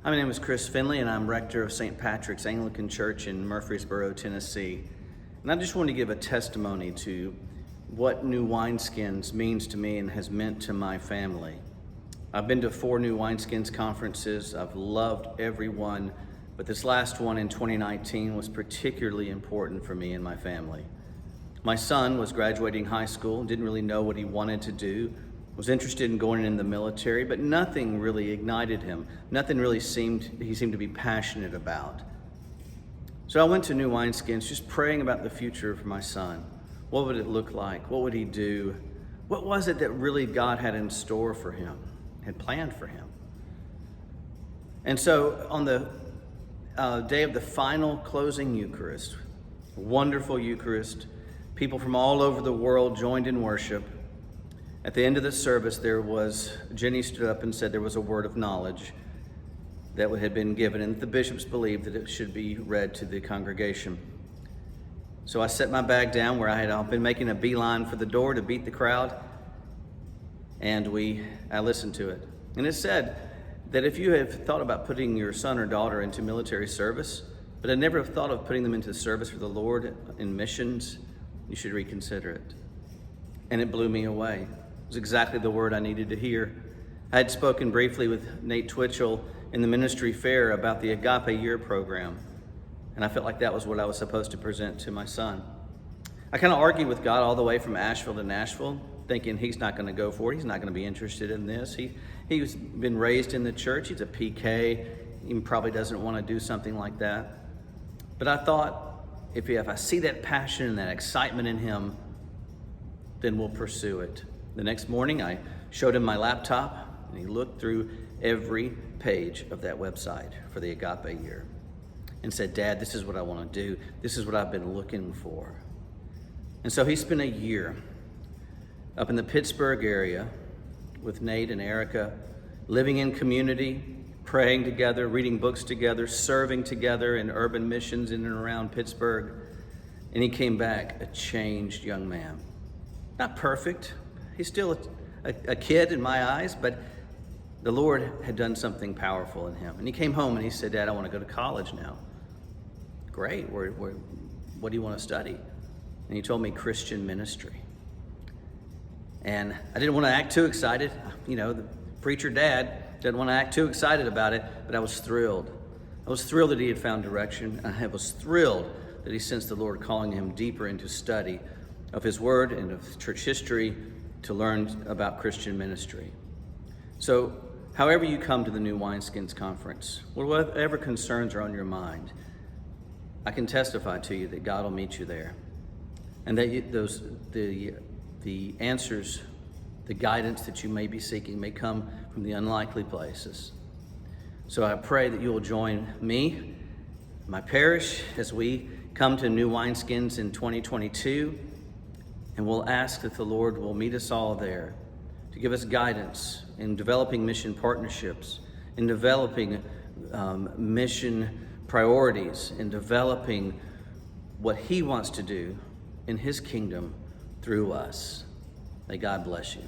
My name is Chris Findley, and I'm rector of St. Patrick's Anglican Church in Murfreesboro, Tennessee. And I just want to give a testimony to what New Wineskins means to me and has meant to my family. I've been to 4 New Wineskins conferences. I've loved every one, but this last one in 2019 was particularly important for me and my family. My son was graduating high school, didn't really know what he wanted to do, was interested in going in the military, but nothing really ignited him. Nothing really he seemed to be passionate about. So I went to New Wineskins just praying about the future for my son. What would it look like? What would he do? What was it that really God had in store for him, had planned for him? And so on the day of the final closing Eucharist, wonderful Eucharist, people from all over the world joined in worship. At the end of the service, Jenny stood up and said there was a word of knowledge that had been given, and the bishops believed that it should be read to the congregation. So I set my bag down where I had been making a beeline for the door to beat the crowd, and I listened to it. And it said that if you have thought about putting your son or daughter into military service, but had never thought of putting them into service for the Lord in missions, you should reconsider it. And it blew me away. It was exactly the word I needed to hear. I had spoken briefly with Nate Twitchell in the ministry fair about the Agape Year program, and I felt like that was what I was supposed to present to my son. I kind of argued with God all the way from Asheville to Nashville, thinking he's not going to go for it. He's not going to be interested in this. He's been raised in the church. He's a PK. He probably doesn't want to do something like that. But I thought, if I see that passion and that excitement in him, then we'll pursue it. The next morning, I showed him my laptop, and he looked through every page of that website for the Agape Year and said, "Dad, this is what I want to do. This is what I've been looking for." And so he spent a year up in the Pittsburgh area with Nate and Erica, living in community, praying together, reading books together, serving together in urban missions in and around Pittsburgh. And he came back a changed young man. Not perfect. He's still a kid in my eyes, but the Lord had done something powerful in him. And he came home and he said, "Dad, I want to go to college now." Great. What do you want to study? And he told me Christian ministry. And I didn't want to act too excited. The preacher dad didn't want to act too excited about it, but I was thrilled. I was thrilled that he had found direction. I was thrilled that he sensed the Lord calling him deeper into study of his word and of church history to learn about Christian ministry. So however you come to the New Wineskins Conference, whatever concerns are on your mind, I can testify to you that God will meet you there. And that the answers, the guidance that you may be seeking may come from the unlikely places. So I pray that you will join me, my parish, as we come to New Wineskins in 2022, and we'll ask that the Lord will meet us all there to give us guidance in developing mission partnerships, in developing mission priorities, in developing what He wants to do in His kingdom through us. May God bless you.